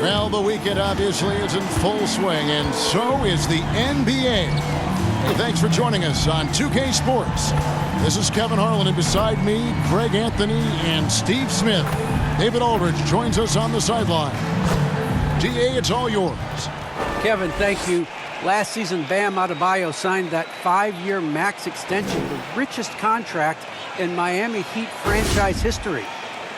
Well, the weekend obviously is in full swing, and so is the NBA. Hey, thanks for joining us on 2K Sports. This is Kevin Harlan, and beside me, Greg Anthony and Steve Smith. David Aldridge joins us on the sideline. DA, it's all yours. Kevin, thank you. Last season, Bam Adebayo signed that 5-year max extension, the richest contract in Miami Heat franchise history.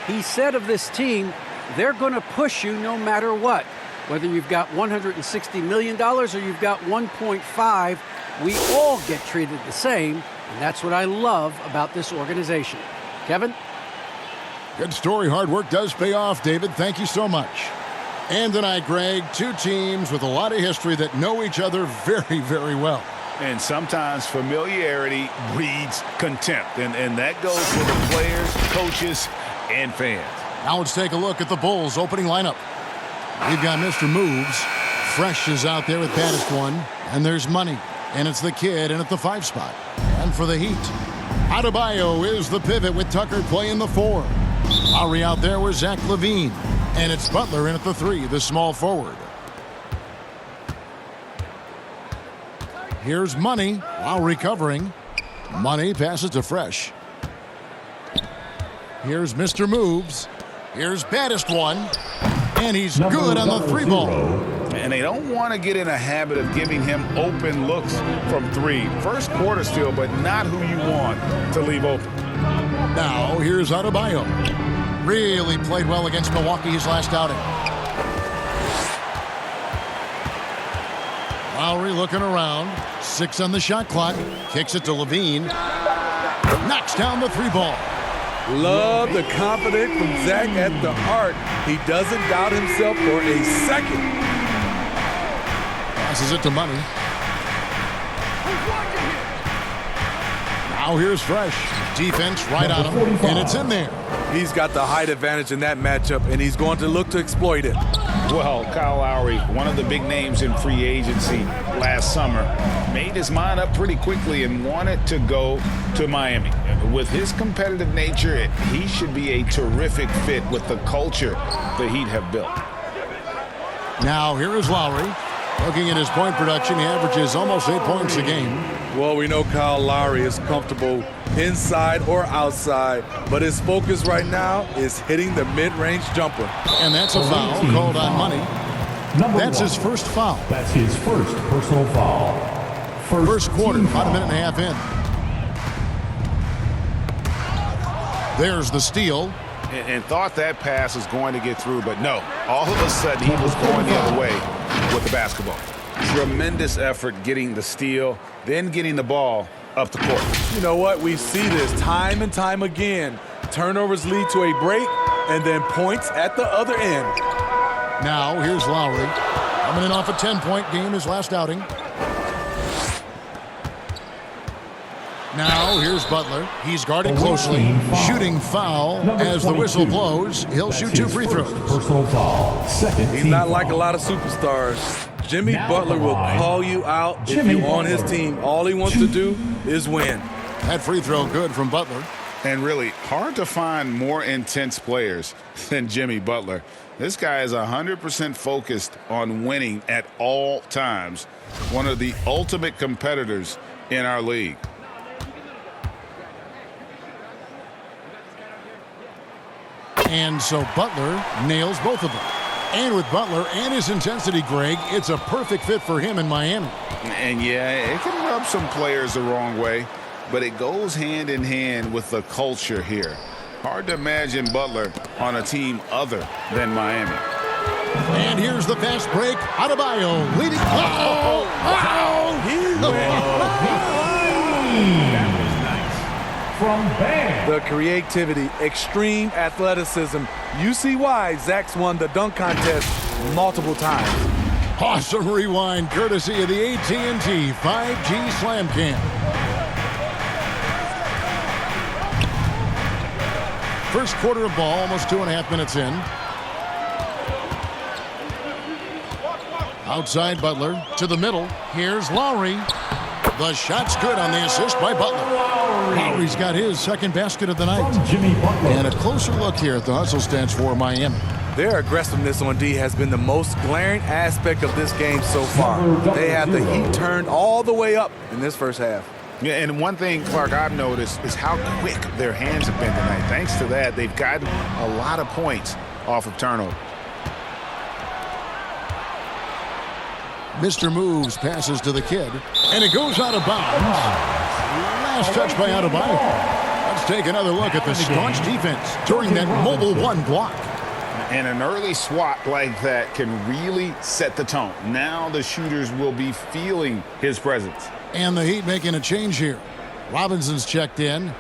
He said of this team, they're going to push you no matter what. Whether you've got $160 million or you've got 1.5, we all get treated the same, and that's what I love about this organization. Kevin? Good story. Hard work does pay off, David. Thank you so much. And tonight, Greg, two teams with a lot of history that know each other very, very well. And sometimes familiarity breeds contempt, and that goes for the players, coaches, and fans. Now let's take a look at the Bulls' opening lineup. We've got Mr. Moves. Fresh is out there with baddest one. And there's Money. And it's the kid in at the 5 spot. And for the Heat, Adebayo is the pivot with Tucker playing the 4. Lowry out there with Zach LaVine. And it's Butler in at the 3, the small forward. Here's Money. Lowry covering. Money passes to Fresh. Here's Mr. Moves. Here's baddest one. And he's good on the 3 ball. And they don't want to get in a habit of giving him open looks from 3. First quarter still, but not who you want to leave open. Now here's Adebayo. Really played well against Milwaukee his last outing. Lowry looking around. 6 on the shot clock. Kicks it to LaVine. Knocks down the 3 ball. Love the confidence from Zach at the arc. He doesn't doubt himself for a second. Passes it to Money. Now here's Fresh. Defense right on him, and it's in there. He's got the height advantage in that matchup, and he's going to look to exploit it. Well, Kyle Lowry, one of the big names in free agency last summer, made his mind up pretty quickly and wanted to go to Miami. With his competitive nature, he should be a terrific fit with the culture the Heat have built. Now here is Lowry. Looking at his point production, he averages almost 8 points a game. Well, we know Kyle Lowry is comfortable inside or outside, but his focus right now is hitting the mid-range jumper. And that's a foul called on Money. That's his first foul. That's his first personal foul. First quarter, about a minute and a half in. There's the steal. And thought that pass was going to get through, but no. All of a sudden, he was going the other way with the basketball. Tremendous effort getting the steal, then getting the ball up the court. You know what? We see this time and time again. Turnovers lead to a break, and then points at the other end. Now, here's Lowry. Coming in off a 10-point game his last outing. Now, here's Butler. He's guarded closely. Shooting foul as the whistle blows. He'll shoot 2 free throws. Personal foul. Second. He's not like a lot of superstars. Jimmy Butler will call you out if you're on his team. All he wants to do is win. That free throw good from Butler. And really, hard to find more intense players than Jimmy Butler. This guy is 100% focused on winning at all times. One of the ultimate competitors in our league. And so Butler nails both of them. And with Butler and his intensity, Greg, it's a perfect fit for him in Miami. And yeah, it can rub some players the wrong way, but it goes hand in hand with the culture here. Hard to imagine Butler on a team other than Miami. And here's the fast break. Adebayo leading. From Bam. The creativity, extreme athleticism. You see why Zach's won the dunk contest multiple times. Awesome rewind courtesy of the AT&T 5G Slam Cam. First quarter of ball, almost 2.5 minutes in. Outside Butler to the middle. Here's Lowry. The shot's good on the assist by Butler. Lowry's got his second basket of the night. Jimmy Butler. And a closer look here at the hustle stats for Miami. Their aggressiveness on D has been the most glaring aspect of this game so far. They have the heat turned all the way up in this first half. Yeah, and one thing, Clark, I've noticed is how quick their hands have been tonight. Thanks to that, they've gotten a lot of points off of turnover. Mr. Moves passes to the kid, and it goes out of bounds. Last touch by Adebayo. Let's take another look at the staunch defense during that mobile one block. And an early swat like that can really set the tone. Now the shooters will be feeling his presence. And the Heat making a change here. Robinson's checked in.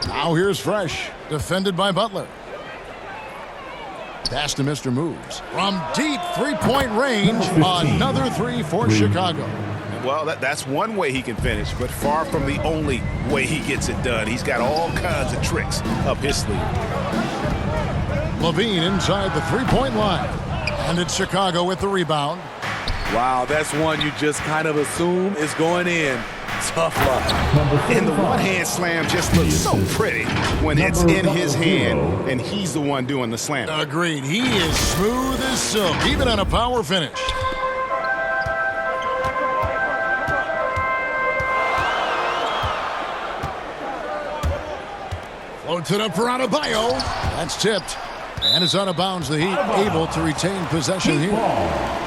Now here's Fresh, defended by Butler. Pass to Mr. Moves. From deep three-point range, another three for Chicago. Well, that's one way he can finish, but far from the only way he gets it done. He's got all kinds of tricks up his sleeve. Levine inside the three-point line. And it's Chicago with the rebound. Wow, that's one you just kind of assume is going in. Tough luck. And the one-hand slam just looks so pretty when it's in his hand and he's the one doing the slam. Agreed. He is smooth as silk, even on a power finish. Floats it up for Adebayo. That's tipped. And it's out of bounds. The Heat able to retain possession here.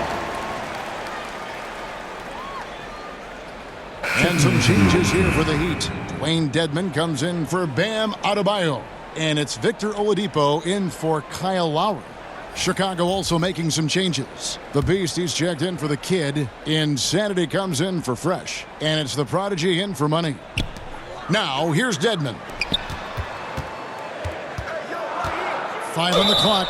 And some changes here for the Heat. Dwayne Dedmon comes in for Bam Adebayo. And it's Victor Oladipo in for Kyle Lowry. Chicago also making some changes. The Beast, he's checked in for the kid. Insanity comes in for Fresh. And it's the Prodigy in for Money. Now, here's Dedmon. 5 on the clock.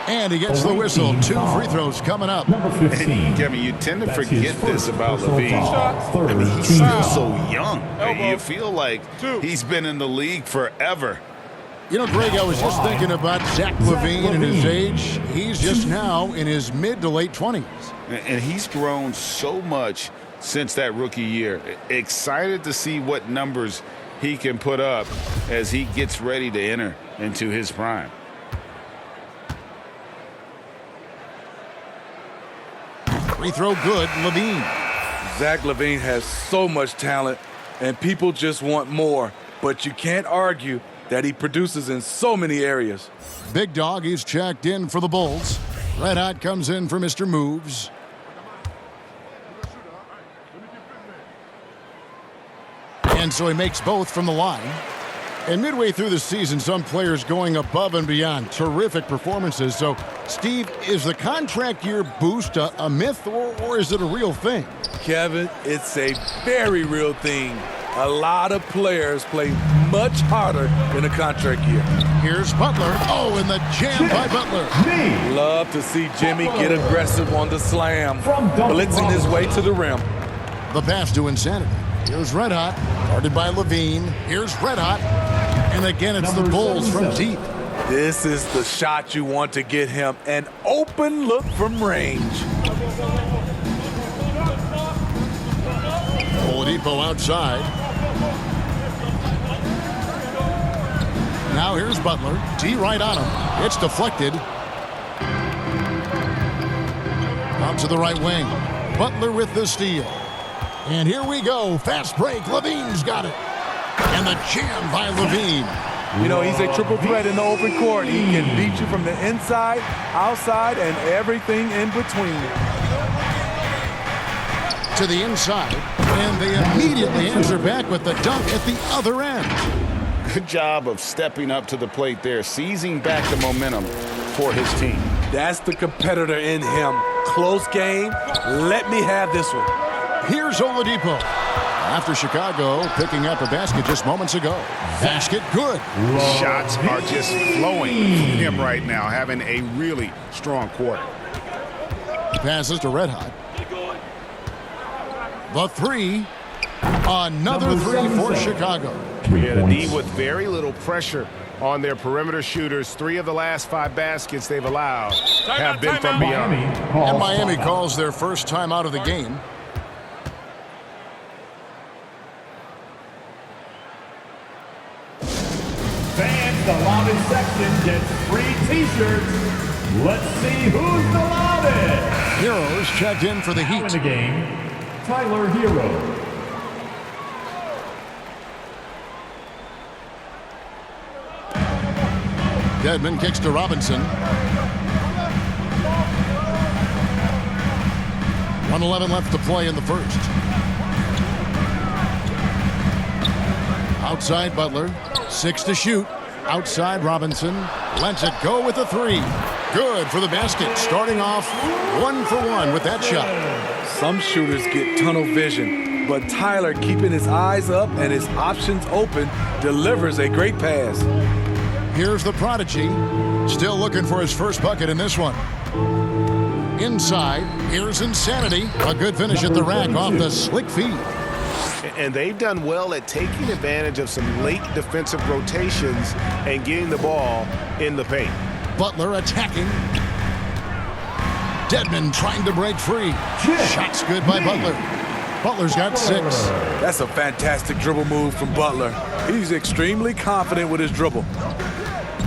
And he gets the whistle. 2 free throws coming up. And Kevin, you tend to forget this about Levine. I mean, he's still so young. You feel like he's been in the league forever. You know, Greg, I was just thinking about Zach LaVine and his age. He's just now in his mid to late 20s. And he's grown so much since that rookie year. Excited to see what numbers he can put up as he gets ready to enter into his prime. Free throw good, Levine. Zach LaVine has so much talent, and people just want more. But you can't argue that he produces in so many areas. Big Dog, he's checked in for the Bulls. Red Hot comes in for Mr. Moves. And so he makes both from the line. And midway through the season, some players going above and beyond. Terrific performances. So, Steve, is the contract year boost a myth or is it a real thing? Kevin, it's a very real thing. A lot of players play much harder in a contract year. Here's Butler. Oh, and the jam by Butler. Love to see Jimmy get aggressive on the slam, blitzing his way to the rim. The pass to Insanity. Here's Red Hot, guarded by Levine. Here's Red Hot. And again, it's the Bulls from deep. This is the shot you want to get him. An open look from range. Oladipo outside. Now here's Butler. D right on him. It's deflected. Out to the right wing. Butler with the steal. And here we go. Fast break. Levine's got it. And the jam by Levine. You know, he's a triple threat in the open court. He can beat you from the inside, outside, and everything in between. To the inside. And they immediately answer back with the dunk at the other end. Good job of stepping up to the plate there, seizing back the momentum for his team. That's the competitor in him. Close game. Let me have this one. Here's Oladipo. After Chicago picking up a basket just moments ago. Basket good. Shots are just flowing from him right now, having a really strong quarter. Passes to Red Hot. The three. Another three for Chicago. Yeah, the D with very little pressure on their perimeter shooters. 3 of the last 5 baskets they've allowed have been from beyond. And Miami calls their first timeout of the game. Fans, the loudest section gets free t-shirts. Let's see who's the loudest. Heroes checked in for the Now in Heat. the game, Tyler Hero. Dedmon kicks to Robinson. 1:11 left to play in the first. Outside Butler. 6 to shoot. Outside Robinson. Lets it go with a 3. Good for the basket. Starting off 1 for 1 with that shot. Some shooters get tunnel vision, but Tyler, keeping his eyes up and his options open, delivers a great pass. Here's the prodigy. Still looking for his first bucket in this one. Inside, here's Insanity. A good finish at the rack off the slick feed. And they've done well at taking advantage of some late defensive rotations and getting the ball in the paint. Butler attacking. Dedmon trying to break free. Shots good by Butler. Butler's got 6. That's a fantastic dribble move from Butler. He's extremely confident with his dribble.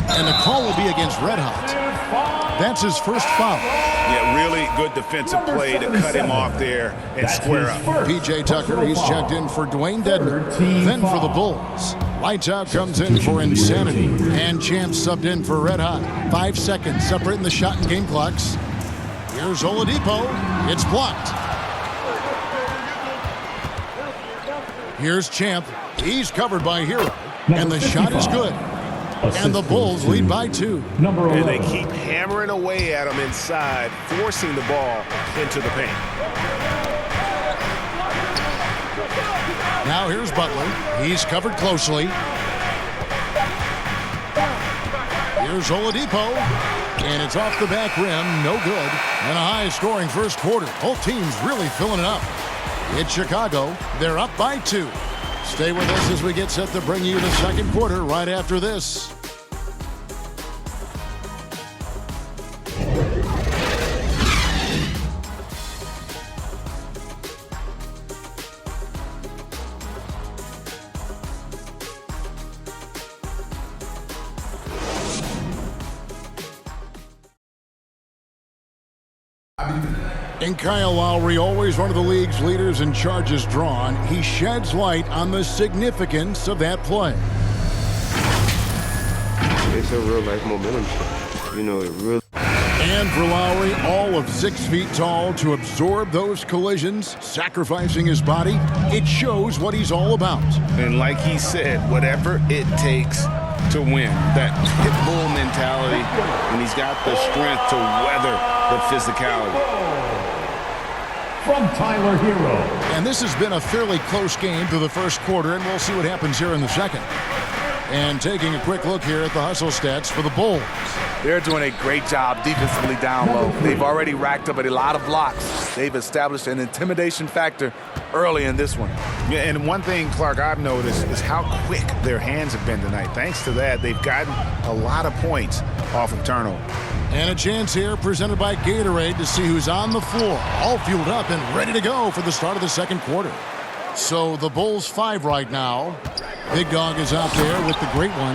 And the call will be against Red Hot. That's his first foul. Yeah, really good defensive play to cut him off there and square up. P.J. Tucker, he's checked in for Dwayne Dedmon. Then for the Bulls. Lights Out comes in for Insanity. And Champ subbed in for Red Hot. 5 seconds separating the shot and game clocks. Here's Oladipo. It's blocked. Here's Champ. He's covered by Hero. And the shot is good. And the Bulls lead by 2. And they keep hammering away at him inside, forcing the ball into the paint. Now here's Butler. He's covered closely. Here's Oladipo. And it's off the back rim. No good. And a high-scoring first quarter. Both teams really filling it up. It's Chicago. They're up by 2. Stay with us as we get set to bring you the second quarter right after this. And Kyle Lowry, always one of the league's leaders in charges drawn, he sheds light on the significance of that play. It's a real life momentum shot. You know, it really. And for Lowry, all of 6 feet tall, to absorb those collisions, sacrificing his body, it shows what he's all about. And like he said, whatever it takes to win. That pit bull mentality, and he's got the strength to weather the physicality. From Tyler Hero. And this has been a fairly close game through the first quarter, and we'll see what happens here in the second. And taking a quick look here at the hustle stats for the Bulls. They're doing a great job defensively down low. They've already racked up a lot of blocks. They've established an intimidation factor early in this one. Yeah, and one thing, Clark, I've noticed is how quick their hands have been tonight. Thanks to that, they've gotten a lot of points off of turnover. And a chance here presented by Gatorade to see who's on the floor, all fueled up and ready to go for the start of the second quarter. So the Bulls 5 right now. Big Dog is out there with the great one.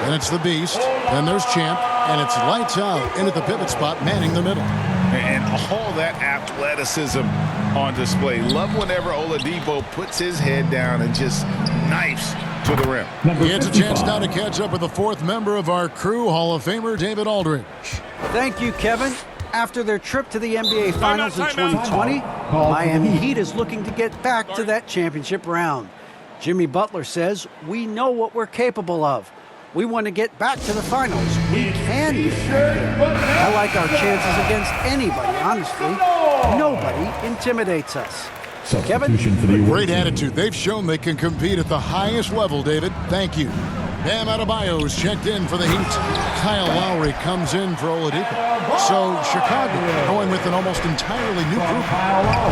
And it's the Beast. Then there's Champ. And it's lights out in at the pivot spot, manning the middle. And all that athleticism on display. Love whenever Oladipo puts his head down and just knifes to the rim. He gets a chance now to catch up with the 4th member of our crew, Hall of Famer David Aldridge. Thank you, Kevin. After their trip to the NBA Finals in 2020, Miami Heat is looking to get back to that championship round. Jimmy Butler says, "We know what we're capable of. We want to get back to the finals. We can get back there. I like our chances against anybody, honestly. Nobody intimidates us." Kevin? Great attitude. They've shown they can compete at the highest level, David. Thank you. Bam Adebayo's checked in for the Heat. Kyle Lowry comes in for Oladipo. So Chicago going with an almost entirely new group.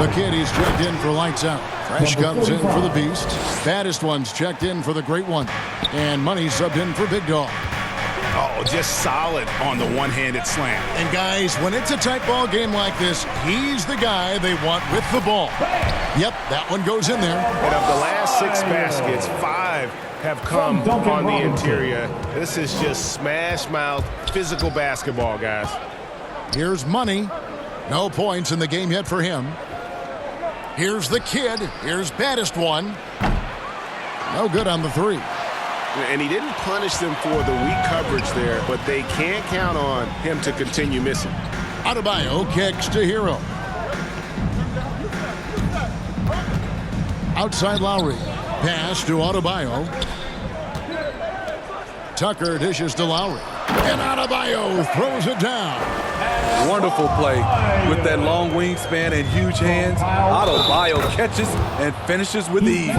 The kid, he's checked in for Lights Out. Fresh comes in for the Beast. Baddest one's checked in for the Great One. And Money subbed in for Big Dog. Oh, just solid on the one-handed slam. And guys, when it's a tight ball game like this, he's the guy they want with the ball. Yep, that one goes in there. And of the last 6 baskets, 5 have come on the interior. This is just smash-mouth physical basketball, guys. Here's Money. No points in the game yet for him. Here's the kid. Here's baddest one. No good on the 3. And he didn't punish them for the weak coverage there, but they can't count on him to continue missing. Adebayo kicks to Hero. Outside Lowry. Pass to Adebayo. Tucker dishes to Lowry. And Adebayo throws it down. Wonderful play. With that long wingspan and huge hands, Adebayo catches and finishes with ease.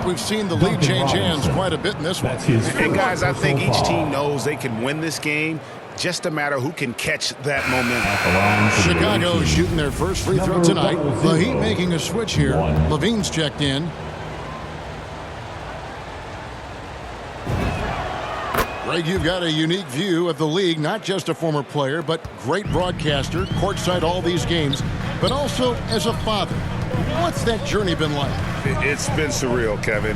We've seen the lead change hands quite a bit in this one. And guys, I think each team knows they can win this game. Just a matter who can catch that momentum. Chicago shooting their first free throw tonight. The Heat making a switch here. Levine's checked in. Greg, you've got a unique view of the league, not just a former player, but great broadcaster, courtside all these games, but also as a father. What's that journey been like? It's been surreal, Kevin.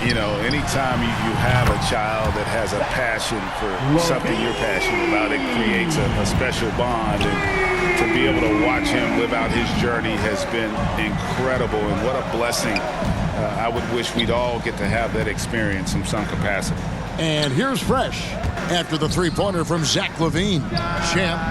You know, anytime you have a child that has a passion for something you're passionate about, it creates a special bond. And to be able to watch him live out his journey has been incredible. And what a blessing. I would wish we'd all get to have that experience in some capacity. And here's Fresh after the three-pointer from Zach LaVine. Champ.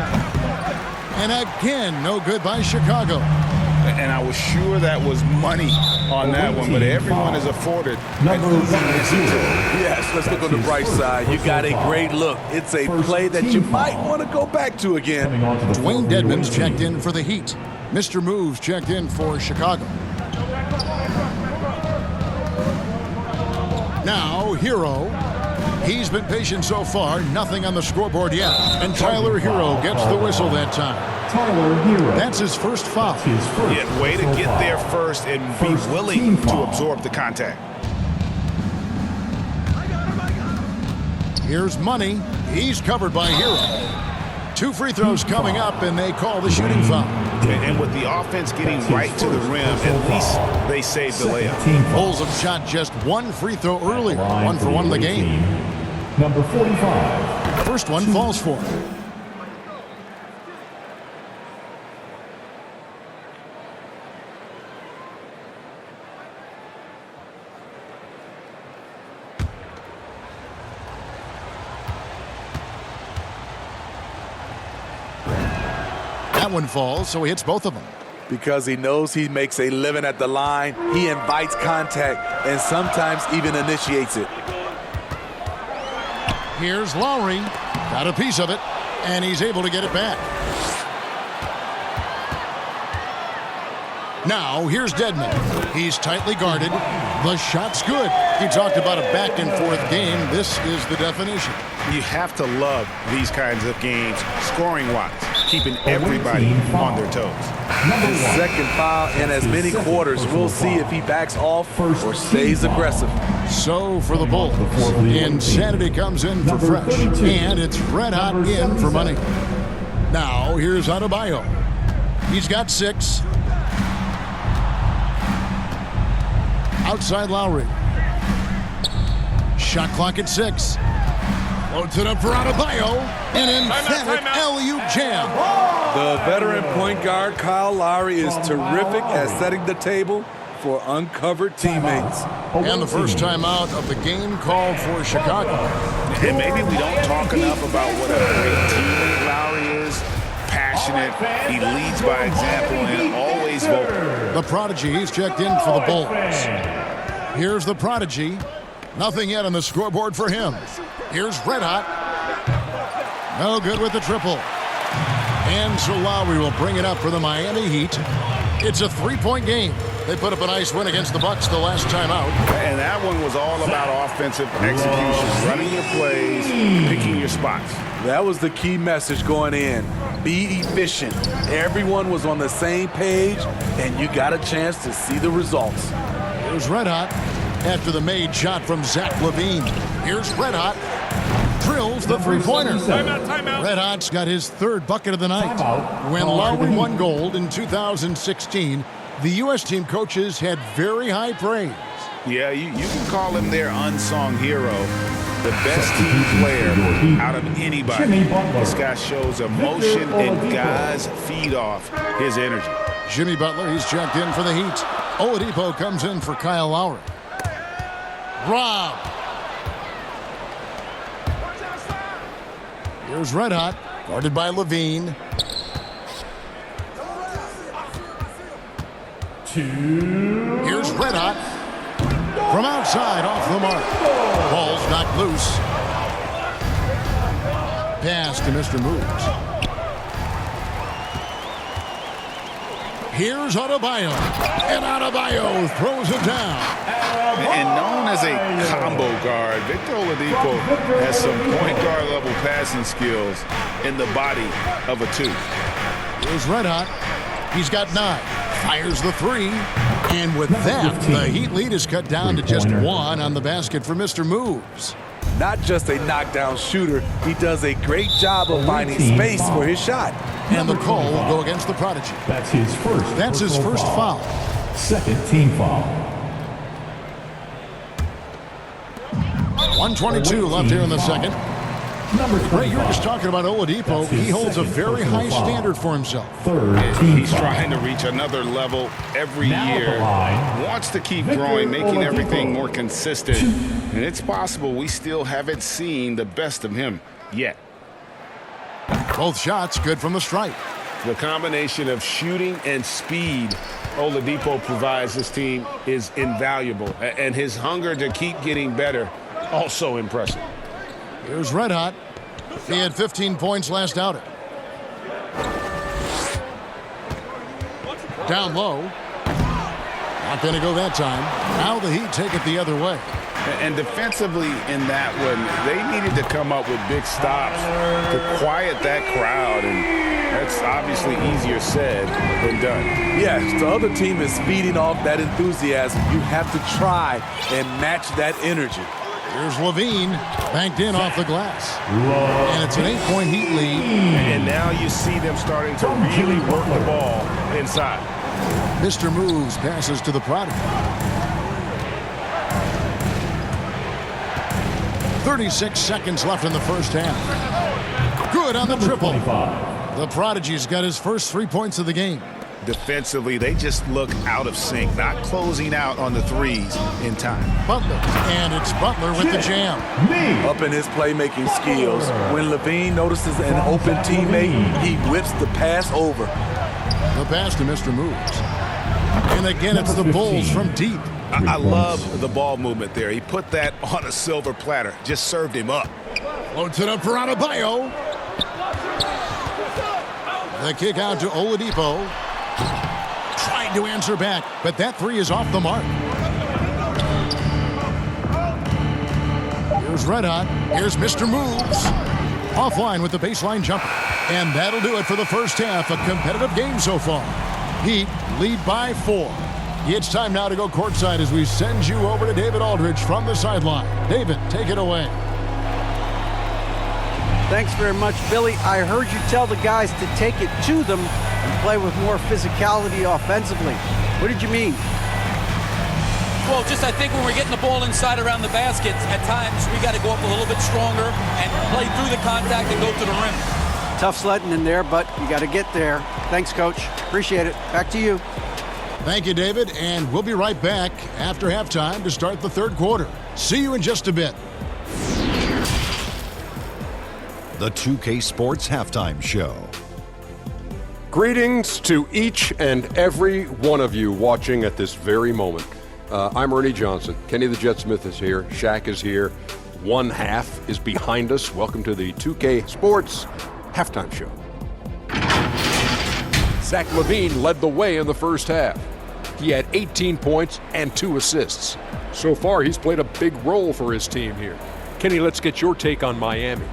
And again, no good by Chicago. And I was sure that was money on that one, but everyone is afforded. Yes, let's look on the bright side. You got a great look. It's a play that you might want to go back to again. Dwayne Dedmon's checked in for the Heat. Mr. Moves checked in for Chicago. Now, Hero. He's been patient so far. Nothing on the scoreboard yet. And Tyler Hero gets the whistle that time. Tyler Hero. That's his first foul. Yeah, way to get there first and be willing to absorb the contact. Here's Money. He's covered by Hero. 2 free throws coming up, and they call the shooting foul. And with the offense getting right to the rim, at least they saved the layup. Bulls have shot just 1 free throw earlier. 1 for 1 in the game. Number 45. First one falls for. That one falls, so he hits both of them. Because he knows he makes a living at the line, he invites contact and sometimes even initiates it. Here's Lowry. Got a piece of it, and he's able to get it back. Now, here's Dedmon. He's tightly guarded. The shot's good. You talked about a back-and-forth game. This is the definition. You have to love these kinds of games, scoring-wise, keeping everybody on their toes. His second foul in as many quarters. We'll see if he backs off or stays aggressive. So for the Bulls, insanity comes in for Fresh, and it's red hot in for Money. Now here's Adebayo. He's got 6. Outside Lowry. Shot clock at 6. Loads it up for Adebayo. An emphatic alley-oop jam. The veteran point guard Kyle Lowry is terrific at setting the table for uncovered teammates. And the first timeout of the game called for Chicago. And maybe we don't talk enough about what a great teammate Lowry is. Passionate, he leads by example, and always vocal. The Prodigy, he's checked in for the Bulls. Here's the Prodigy. Nothing yet on the scoreboard for him. Here's Red Hot. No good with the triple. And so Lowry will bring it up for the Miami Heat. It's a 3-point game. They put up a nice win against the Bucks the last time out. And that one was all about offensive execution, running your plays, picking your spots. That was the key message going in. Be efficient. Everyone was on the same page, and you got a chance to see the results. Here's Red Hot after the made shot from Zach LaVine. Here's Red Hot. drills the three-pointer. Timeout. Red Hot's got his third bucket of the night. Timeout. When Lowry won gold in 2016, the U.S. team coaches had very high praise. Yeah, you can call him their unsung hero. The best team player out of anybody. This guy shows emotion, and guys feed off his energy. Jimmy Butler, he's checked in for the Heat. Oladipo comes in for Kyle Lowry. Rob. Here's Red Hot, guarded by Levine. Here's Red Hot. From outside, off the mark. Ball's knocked loose. Pass to Mr. Moves. Here's Adebayo. And Adebayo throws it down. And known as a combo guard, Victor Oladipo has some point guard level passing skills in the body of a two. Here's Red Hot. He's got 9. Fires the 3. And with that, the Heat lead is cut down to just 1 on the basket for Mr. Moves. Not just a knockdown shooter, he does a great job of finding space for his shot. And the call will go against the Prodigy. That's his first foul. Second team foul. 1:22 left here in the second. Number Ray, you were 25. just talking about Oladipo. He holds a very high standard for himself. Third team He's foul. trying to reach another level every Now at the year. line, Wants to keep Victor growing, making Oladipo. everything more consistent. And it's possible we still haven't seen the best of him yet. Both shots good from the stripe. The combination of shooting and speed Oladipo provides this team is invaluable. And his hunger to keep getting better, also impressive. Here's Red Hot. He had 15 points last outing. Down low. Not going to go that time. Now the Heat take it the other way. And defensively in that one, they needed to come up with big stops to quiet that crowd. And that's obviously easier said than done. Yes, the other team is feeding off that enthusiasm. You have to try and match that energy. Here's Levine, banked in off the glass. And it's an 8-point Heat lead. And now you see them starting to really work the ball inside. Mr. Moves passes to the Prodigy. 36 seconds left in the first half. Good on the triple. The Prodigy's got his first 3 points of the game. Defensively, they just look out of sync, not closing out on the threes in time. Butler, and it's Butler with the jam. Up in his playmaking skills. When Levine notices an open teammate, he whips the pass over. The pass to Mr. Moves. And again, it's the Bulls from deep. I love the ball movement there. He put that on a silver platter, just served him up. Floats it up for Adebayo. The kick out to Oladipo. Trying to answer back, but that 3 is off the mark. Here's Red Hot. Here's Mr. Moves. Offline with the baseline jumper. And that'll do it for the first half. A competitive game so far. Heat lead by 4. It's time now to go courtside as we send you over to David Aldridge from the sideline. David, take it away. Thanks very much, Billy. I heard you tell the guys to take it to them and play with more physicality offensively. What did you mean? Well, just I think when we're getting the ball inside around the basket, at times we got to go up a little bit stronger and play through the contact and go to the rim. Tough sledding in there, but you got to get there. Thanks, Coach. Appreciate it. Back to you. Thank you, David, and we'll be right back after halftime to start the third quarter. See you in just a bit. The 2K Sports Halftime Show. Greetings to each and every one of you watching at this very moment. I'm Ernie Johnson. Kenny the Jet Smith is here. Shaq is here. One half is behind us. Welcome to the 2K Sports Halftime Show. Zach LaVine led the way in the first half. He had 18 points and 2 assists. So far, he's played a big role for his team here. Kenny, let's get your take on Miami.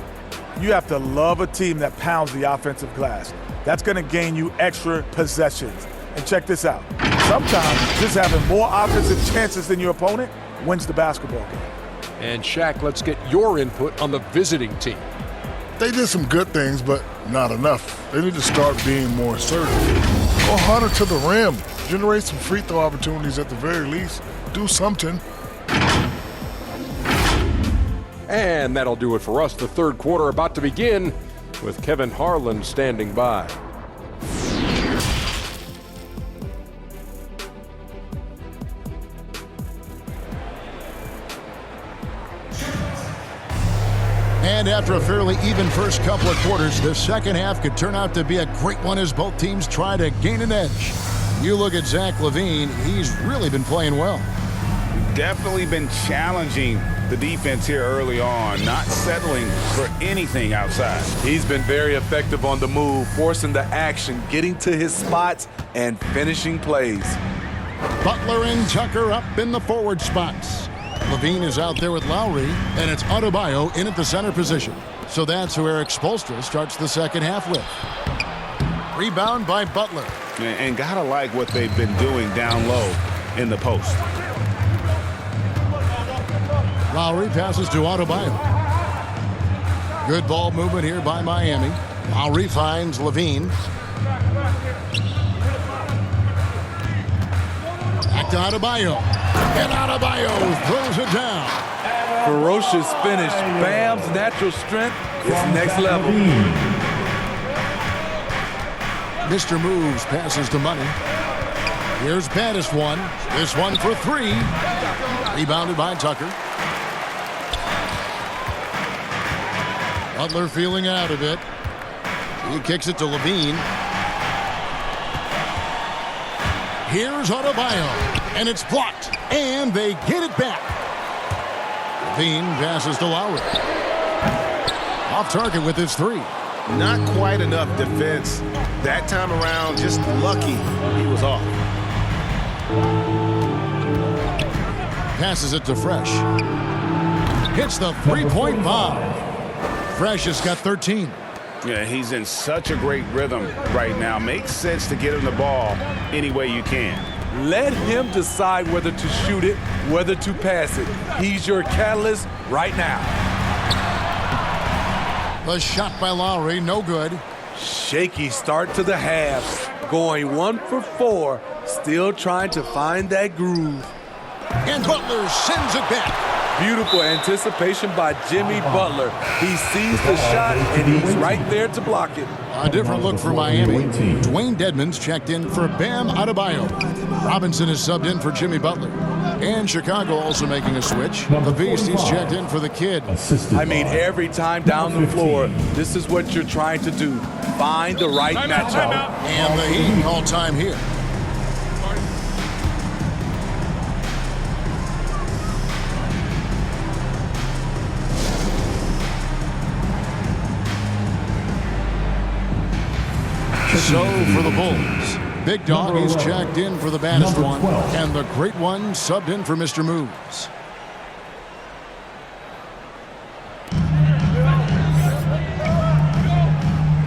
You have to love a team that pounds the offensive glass. That's going to gain you extra possessions. And check this out. Sometimes just having more offensive chances than your opponent wins the basketball game. And Shaq, let's get your input on the visiting team. They did some good things, but not enough. They need to start being more assertive. Go harder to the rim. Generate some free throw opportunities at the very least. Do something. And that'll do it for us. The third quarter about to begin with Kevin Harlan standing by. And after a fairly even first couple of quarters, the second half could turn out to be a great one as both teams try to gain an edge. You look at Zach LaVine, he's really been playing well. Definitely been challenging the defense here early on, not settling for anything outside. He's been very effective on the move, forcing the action, getting to his spots, and finishing plays. Butler and Tucker up in the forward spots. LaVine is out there with Lowry, and it's Adebayo in at the center position. So that's who Eric Spoelstra starts the second half with. Rebound by Butler. And gotta like what they've been doing down low in the post. Lowry passes to Adebayo. Good ball movement here by Miami. Lowry finds LaVine. Back to Adebayo. And Adebayo throws it down. Ferocious finish. Bam's natural strength is next level. Mr. Moves passes to Money. Here's baddest one. This one for three. Rebounded by Tucker. Butler feeling out of it. He kicks it to LaVine. Here's Adebayo. And it's blocked. And they get it back. LaVine passes to Lowry. Off target with his three. Not quite enough defense. That time around, just lucky he was off. Passes it to Fresh. Hits the three-point bomb. Fresh has got 13. Yeah, he's in such a great rhythm right now. Makes sense to get him the ball any way you can. Let him decide whether to shoot it, whether to pass it. He's your catalyst right now. The shot by Lowry, no good. Shaky start to the half. Going 1 for 4. Still trying to find that groove. And Butler sends it back. Beautiful anticipation by Jimmy Butler. He sees the shot, and he's right there to block it. A different look for Miami. Dwayne Dedmon's checked in for Bam Adebayo. Robinson is subbed in for Jimmy Butler. And Chicago also making a switch. The Beast, he's checked in for the Kid. I mean, every time down the floor, this is what you're trying to do. Find the right matchup. And the Heat call time here. So for the Bulls, Big Dog is checked in for the baddest one, and the great one subbed in for Mr. Moves.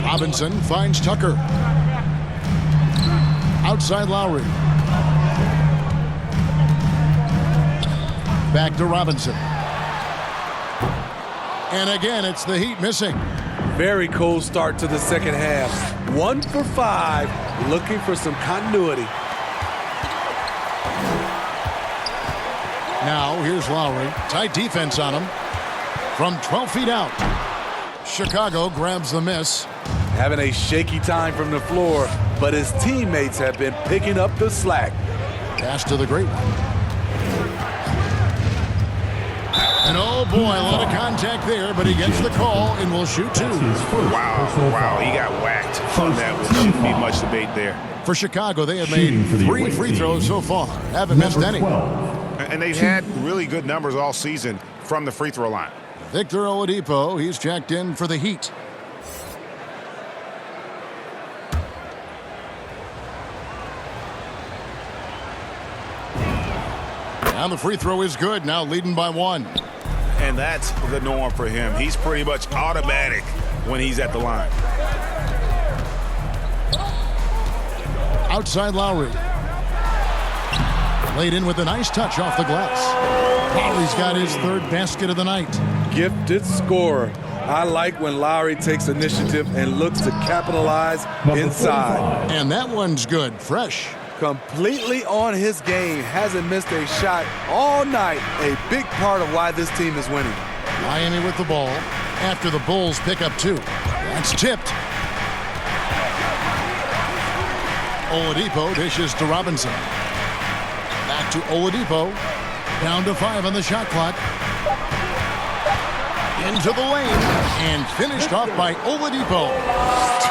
Robinson finds Tucker. Outside Lowry. Back to Robinson. And again, it's the Heat missing. Very cold start to the second half. 1 for 5, looking for some continuity. Now, here's Lowry. Tight defense on him. From 12 feet out. Chicago grabs the miss. Having a shaky time from the floor, but his teammates have been picking up the slack. Pass to the great one. And oh boy, a lot of contact there, but he gets the call and will shoot two. Wow, he got whacked on that. Shouldn't be much debate there. For Chicago, they have made 3 free throws so far. Haven't missed any. And they've had really good numbers all season from the free throw line. Victor Oladipo, he's checked in for the Heat. And the free throw is good, now leading by 1. And that's the norm for him. He's pretty much automatic when he's at the line. Outside Lowry. Laid in with a nice touch off the glass. Lowry's got his third basket of the night. Gifted scorer. I like when Lowry takes initiative and looks to capitalize inside. And that one's good, fresh. Completely on his game. Hasn't missed a shot all night. A big part of why this team is winning. Miami with the ball after the Bulls pick up 2. That's tipped. Oladipo dishes to Robinson. Back to Oladipo. Down to 5 on the shot clock. Into the lane and finished off by Oladipo.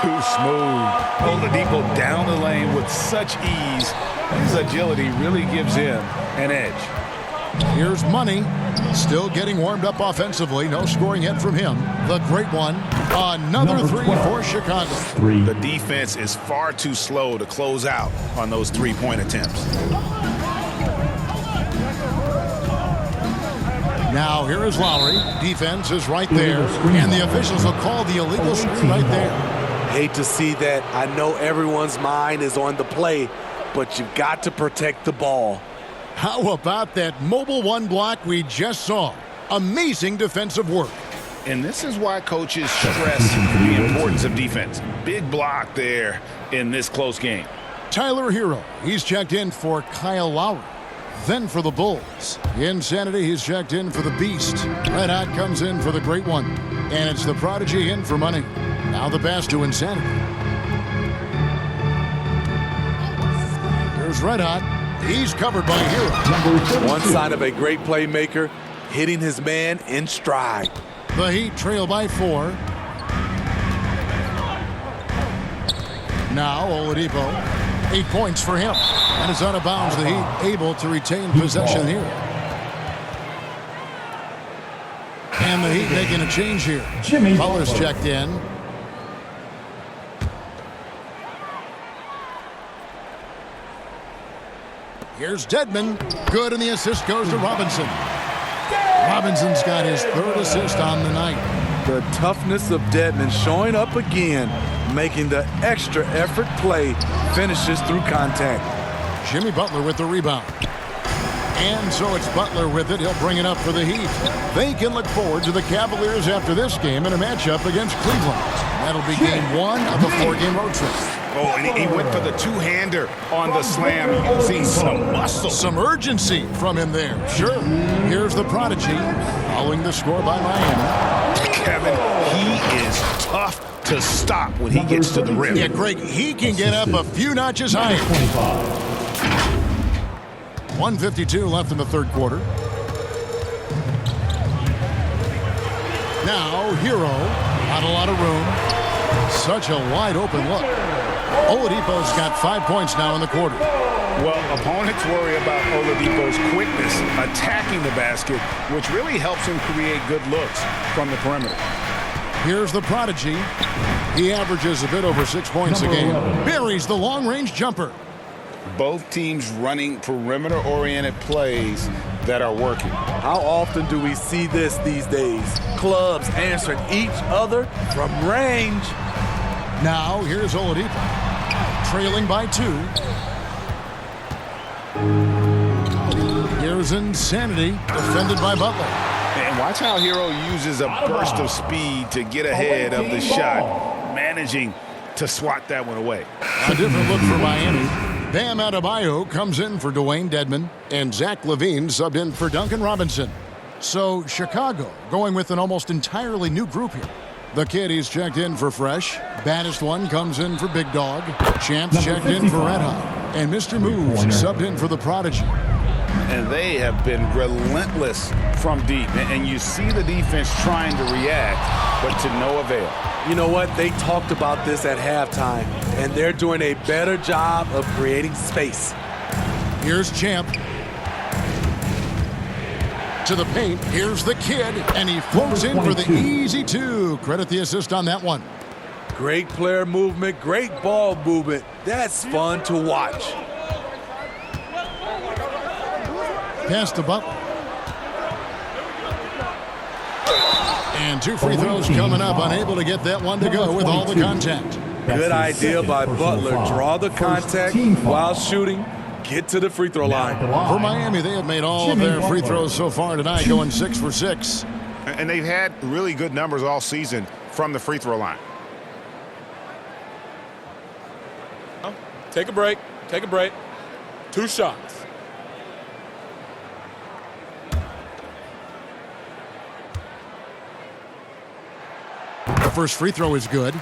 Too smooth. Oladipo down the lane with such ease. His agility really gives him an edge. Here's Money. Still getting warmed up offensively. No scoring yet from him. The great one. Another 3 for Chicago. The defense is far too slow to close out on those 3-point attempts. Now here is Lowry. Defense is right there. And the officials will call the illegal screen right there. Hate to see that. I know everyone's mind is on the play, but you've got to protect the ball. How about that mobile 1 block we just saw? Amazing defensive work. And this is why coaches stress the importance of defense. Big block there in this close game. Tyler Hero, he's checked in for Kyle Lowry. Then for the Bulls. Insanity, he's checked in for the Beast. Red Hot comes in for the Great One. And it's the Prodigy in for Money. Now the pass to Insanity. Here's Red Hot. He's covered by Hero. One sign of a great playmaker, hitting his man in stride. The Heat trail by 4. Now Oladipo. 8 points for him. And it's out of bounds. The Heat able to retain possession here. And the Heat making a change here. Butler's checked in. Here's Dedmon. Good, and the assist goes to Robinson. Robinson's got his 3rd assist on the night. The toughness of Dedmon showing up again, making the extra effort play, finishes through contact. Jimmy Butler with the rebound. And so it's Butler with it. He'll bring it up for the Heat. They can look forward to the Cavaliers after this game in a matchup against Cleveland. That'll be game 1 of a 4-game road trip. Oh, and he went for the 2-hander on the slam, using some muscle. Some urgency from him there. Sure. Here's the Prodigy, following the score by Miami. Kevin, he is tough to stop when he gets to the rim. Yeah, Greg, he can get up a few notches higher. 1:52 left in the 3rd quarter. Now, Hero, not a lot of room. Such a wide open look. Oladipo's got 5 points now in the quarter. Well, opponents worry about Oladipo's quickness attacking the basket, which really helps him create good looks from the perimeter. Here's the Prodigy. He averages a bit over 6 points a game. Buries the long-range jumper. Both teams running perimeter-oriented plays that are working. How often do we see this these days? Clubs answering each other from range. Now, here's Oladipo. Trailing by 2. Here's Insanity, defended by Butler. And watch how Hero uses a burst of speed to get ahead of the shot, managing to swat that one away. A different look for Miami. Bam Adebayo comes in for Dwayne Dedmon, and Zach LaVine subbed in for Duncan Robinson. So Chicago going with an almost entirely new group here. The kid, he's checked in for Fresh. Baddest one comes in for Big Dog. Champs checked in for Red Hot. And Mr. Moves subbed in for the Prodigy. And they have been relentless from deep. And you see the defense trying to react, but to no avail. You know what? They talked about this at halftime, and they're doing a better job of creating space. Here's Champ. To the paint. Here's the kid, and he floats in for the easy 2. Credit the assist on that one. Great player movement, great ball movement. That's fun to watch. Pass to Butler. And 2 free throws coming up. Unable to get that one to go with all the contact. Good idea by Butler. Draw the contact while shooting. get to the free throw line. For Miami, they have made all of their free throws so far tonight, going 6 for 6. And they've had really good numbers all season from the free throw line. Take a break. Take a break. 2 shots. The first free throw is good.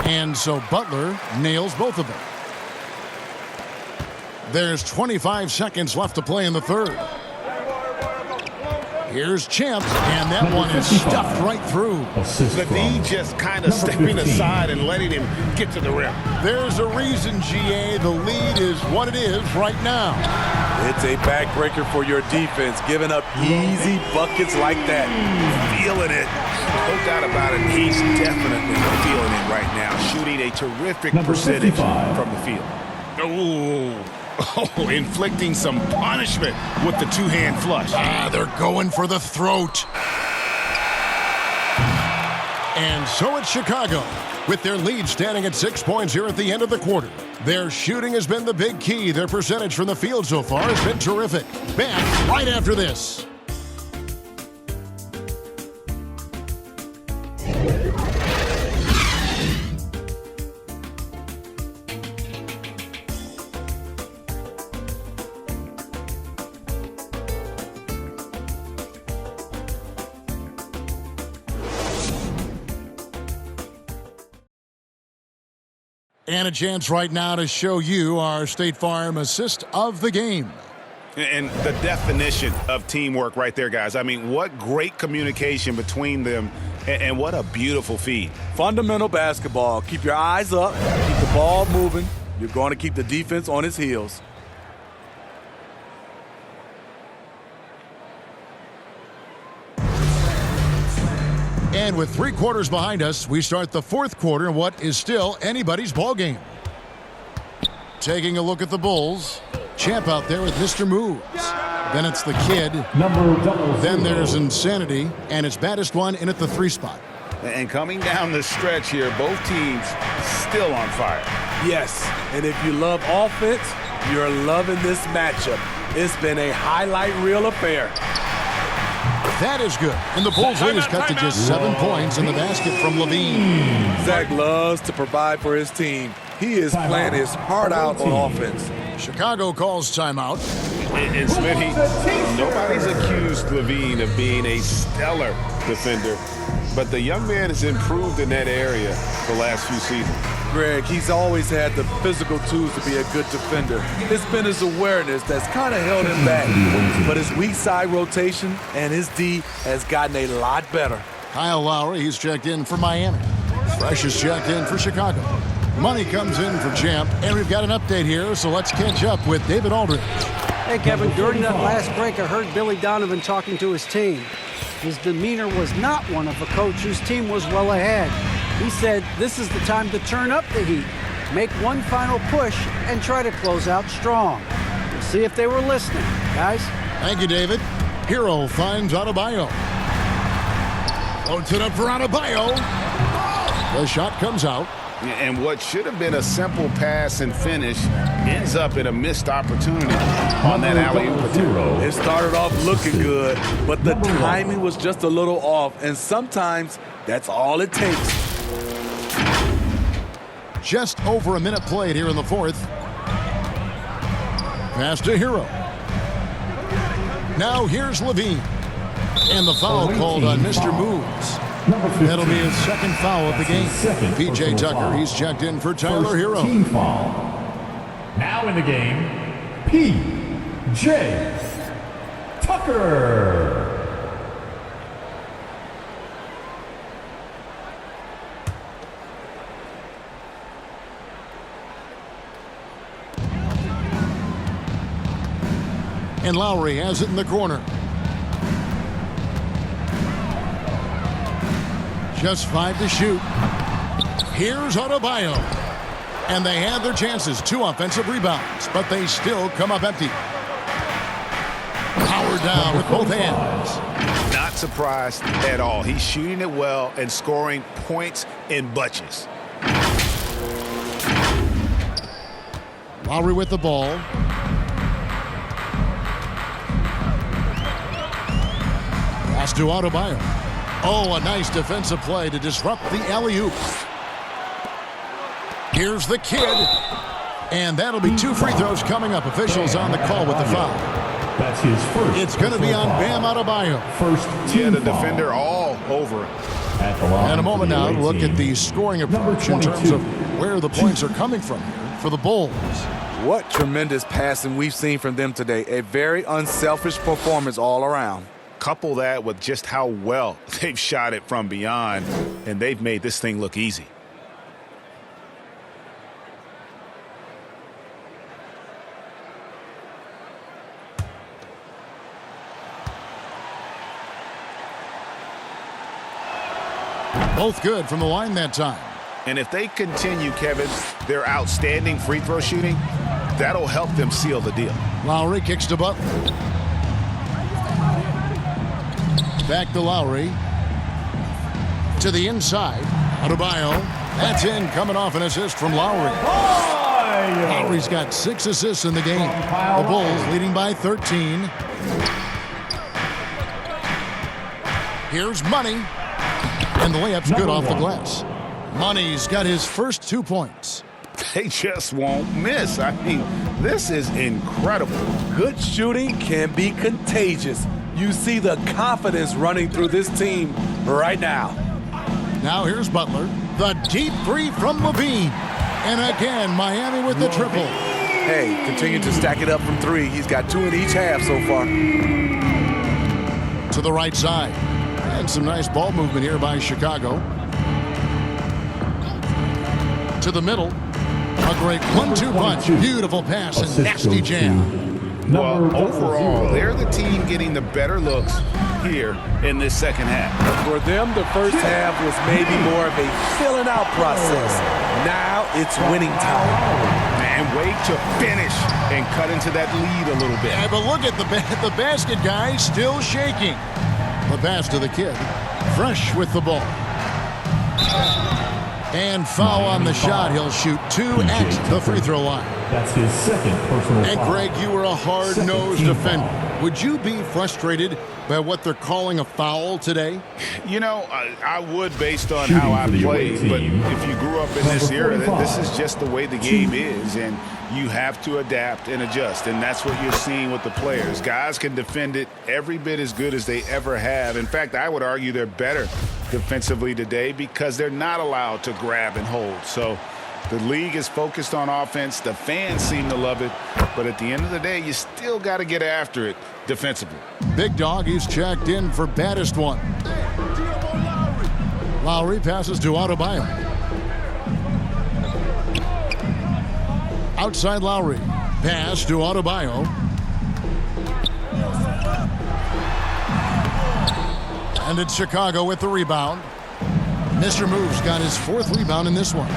And so Butler nails both of them. There's 25 seconds left to play in the third. Here's Champ, and that one is stuffed right through. Levine just kind of stepping aside and letting him get to the rim. There's a reason, GA, the lead is what it is right now. It's a backbreaker for your defense, giving up easy buckets like that. Feeling it. No doubt about it, he's definitely feeling it right now. Shooting a terrific percentage from the field. Oh, inflicting some punishment with the two-hand flush. They're going for the throat. And so it's Chicago, with their lead standing at 6 points here at the end of the quarter. Their shooting has been the big key. Their percentage from the field so far has been terrific. Back right after this. And a chance right now to show you our State Farm assist of the game. And the definition of teamwork right there, guys. I mean, what great communication between them, and what a beautiful feed. Fundamental basketball. Keep your eyes up, keep the ball moving. You're going to keep the defense on its heels. And with 3 quarters behind us, we start the fourth quarter in what is still anybody's ball game. Taking a look at the Bulls. Champ out there with Mr. Moves. Then it's the kid. Then there's Insanity, and it's baddest one in at the 3 spot. And coming down the stretch here, both teams still on fire. Yes, and if you love offense, you're loving this matchup. It's been a highlight reel affair. That is good. And the Bulls lead is cut to just 7 points in the basket from Levine. Zach loves to provide for his team. He is playing his heart out on offense. Chicago calls timeout. And Smitty, nobody's accused Levine of being a stellar defender, but the young man has improved in that area the last few seasons. Greg, he's always had the physical tools to be a good defender. It's been his awareness that's kind of held him back. But his weak side rotation and his D has gotten a lot better. Kyle Lowry, he's checked in for Miami. Fresh is checked in for Chicago. Money comes in for Champ, and we've got an update here, so let's catch up with David Aldridge. Hey, Kevin, during that last break, I heard Billy Donovan talking to his team. His demeanor was not one of a coach whose team was well ahead. He said this is the time to turn up the heat, make one final push, and try to close out strong. We'll see if they were listening, guys. Thank you, David. Hero finds Adebayo. Floats it up for Adebayo. The shot comes out. And what should have been a simple pass and finish ends up in a missed opportunity on that alley-oop attempt. It started off looking good, but the timing was just a little off, and sometimes that's all it takes. Just over a minute played here in the fourth. Pass to Hero. Now here's Levine. And the foul called on Mr. Moves. That'll be his second foul of the game. P.J. Tucker, he's checked in for Tyler Hero. Team foul. Now in the game, P.J. Tucker. And Lowry has it in the corner. Just 5 to shoot. Here's Adebayo. And they had their chances. 2 offensive rebounds, but they still come up empty. Powered down with both hands. Not surprised at all. He's shooting it well and scoring points in bunches. Lowry with the ball. Pass to Adebayo. Oh, a nice defensive play to disrupt the alley-oop. Here's the kid. And that'll be 2 free throws coming up. Officials on the call with the foul. That's his first. It's going to be on Bam Adebayo. First team Yeah, the foul. defender all over it. At the line And a moment for the now to away look team. at the scoring approach in terms of where the points are coming from here for the Bulls. What tremendous passing we've seen from them today. A very unselfish performance all around. Couple that with just how well they've shot it from beyond, and they've made this thing look easy. Both good from the line that time. And if they continue, Kevin, their outstanding free throw shooting, that'll help them seal the deal. Lowry kicks to Butler. Back to Lowry. To the inside. Adebayo. That's in, coming off an assist from Lowry. Lowry's got 6 assists in the game. The Bulls leading by 13. Here's Money. And the layup's good off the glass. Money's got his first 2 points. They just won't miss. I mean, this is incredible. Good shooting can be contagious. You see the confidence running through this team right now. Now here's Butler. The deep 3 from Levine. And again, Miami with the triple. Hey, continue to stack it up from 3. He's got 2 in each half so far. To the right side. And some nice ball movement here by Chicago. To the middle. A great 1-2 punch. Beautiful pass and nasty jam. Well, overall, they're the team getting the better looks here in this second half. For them, the first half was maybe more of a filling out process. Now it's winning time. Man, wait to finish and cut into that lead a little bit. Yeah, but look at the basket guy still shaking. The pass to the kid. Fresh with the ball. And foul on the shot. He'll shoot 2 at the free throw line. That's his second personal And foul. Greg, you were a hard-nosed defender. Would you be frustrated by what they're calling a foul today? You know, I would based on Shooting how I for the away played, but team. if you grew up in this Number era, 45. this is just the way the game is, and you have to adapt and adjust, and that's what you're seeing with the players. Guys can defend it every bit as good as they ever have. In fact, I would argue they're better defensively today because they're not allowed to grab and hold. So the league is focused on offense. The fans seem to love it, but at the end of the day, you still got to get after it defensively. Big Dog, he's checked in for baddest one. Lowry passes to Adebayo. Outside Lowry. Pass to Adebayo. And it's Chicago with the rebound. Mr. Moves got his 4th rebound in this one.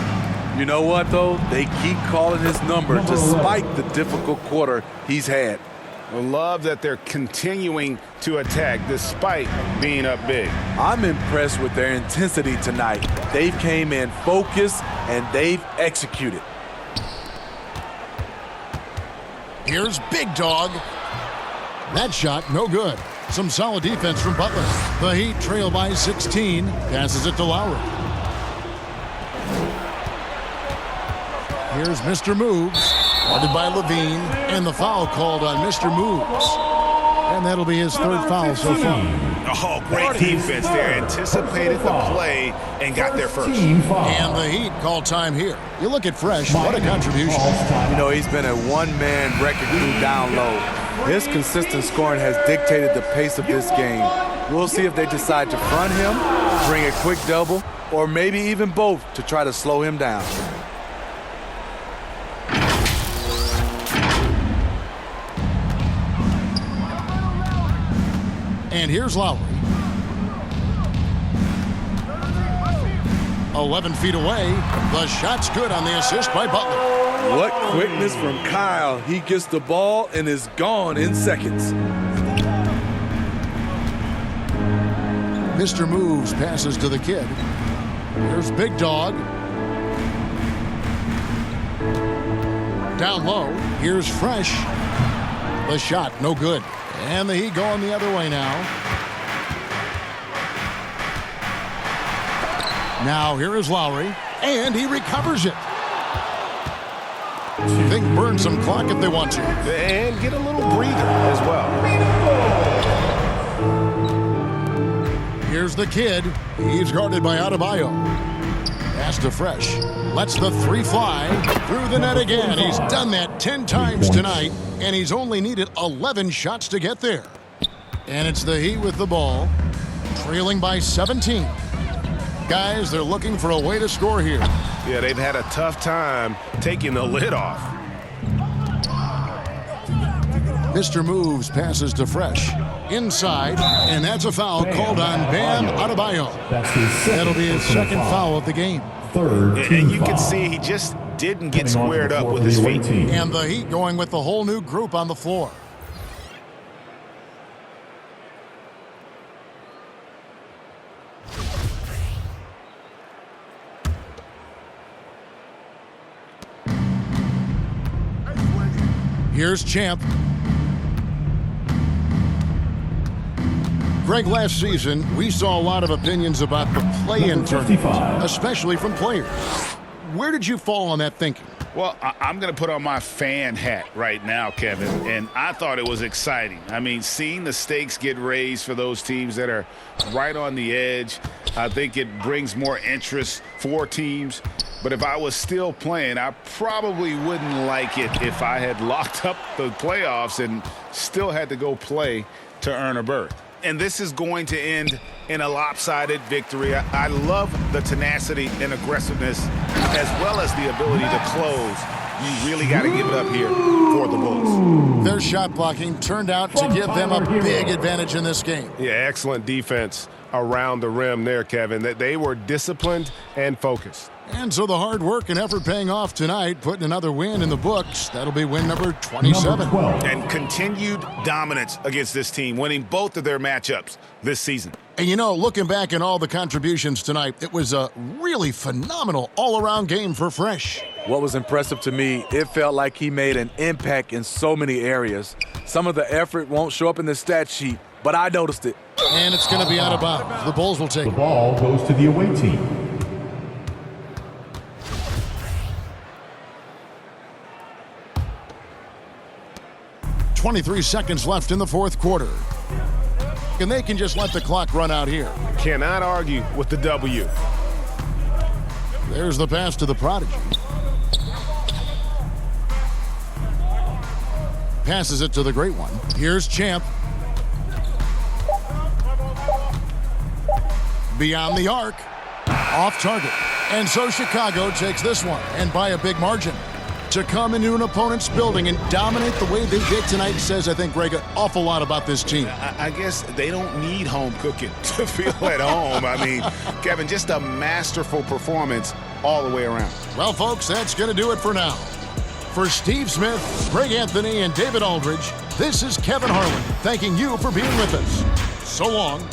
You know what, though? They keep calling his number despite the difficult quarter he's had. I love that they're continuing to attack despite being up big. I'm impressed with their intensity tonight. They've came in focused and they've executed. Here's Big Dog. That shot, no good. Some solid defense from Butler. The Heat trail by 16. Passes it to Lowry. Here's Mr. Moves. Guarded by Levine. And the foul called on Mr. Moves. And that'll be his 3rd foul so far. Oh, great defense there. Anticipated the play and got there first. And the Heat call time here. You look at Fresh, what a contribution. You know, he's been a one-man wrecking crew down low. His consistent scoring has dictated the pace of this game. We'll see if they decide to front him, bring a quick double, or maybe even both to try to slow him down. And here's Lowry. 11 feet away. The shot's good on the assist by Butler. What quickness from Kyle. He gets the ball and is gone in seconds. Mr. Moves passes to the kid. Here's Big Dog. Down low. Here's Fresh. The shot, no good. And the Heat going the other way now. Now here is Lowry. And he recovers it. They can burn some clock if they want to. And get a little breather as well. Here's the kid. He's guarded by Adebayo. Pass to Fresh. Lets the three fly. Through the net again. He's done that 10 times tonight, and he's only needed 11 shots to get there. And it's the Heat with the ball, trailing by 17. Guys, they're looking for a way to score here. Yeah, they've had a tough time taking the lid off. Mr. Moves passes to Fresh. Inside, and that's a foul called on Bam Adebayo. That'll be his second foul of the game. And you can see he just didn't get squared up with his feet. And the Heat going with the whole new group on the floor. Here's Champ. Greg, last season, we saw a lot of opinions about the play-in tournament, especially from players. Where did you fall on that thinking? Well, I'm going to put on my fan hat right now, Kevin, and I thought it was exciting. I mean, seeing the stakes get raised for those teams that are right on the edge, I think it brings more interest for teams. But if I was still playing, I probably wouldn't like it if I had locked up the playoffs and still had to go play to earn a berth. And this is going to end in a lopsided victory. I love the tenacity and aggressiveness as well as the ability to close. You really got to give it up here for the Bulls. Their shot blocking turned out to give them a big advantage in this game. Yeah, excellent defense around the rim there, Kevin. They were disciplined and focused. And so the hard work and effort paying off tonight, putting another win in the books. That'll be win number 27. And continued dominance against this team, winning both of their matchups this season. And you know, looking back at all the contributions tonight, it was a really phenomenal all-around game for Fresh. What was impressive to me, it felt like he made an impact in so many areas. Some of the effort won't show up in the stat sheet, but I noticed it. And it's going to be out of bounds. The Bulls will take it. The ball goes to the away team. 23 seconds left in the fourth quarter. And they can just let the clock run out here. Cannot argue with the W. There's the pass to the prodigy. Passes it to the great one. Here's Champ. Beyond the arc. Off target. And so Chicago takes this one, and by a big margin. To come into an opponent's building and dominate the way they did tonight says, I think, Greg, an awful lot about this team. I guess they don't need home cooking to feel at home. I mean, Kevin, just a masterful performance all the way around. Well, folks, that's going to do it for now. For Steve Smith, Greg Anthony, and David Aldridge, this is Kevin Harlan thanking you for being with us. So long.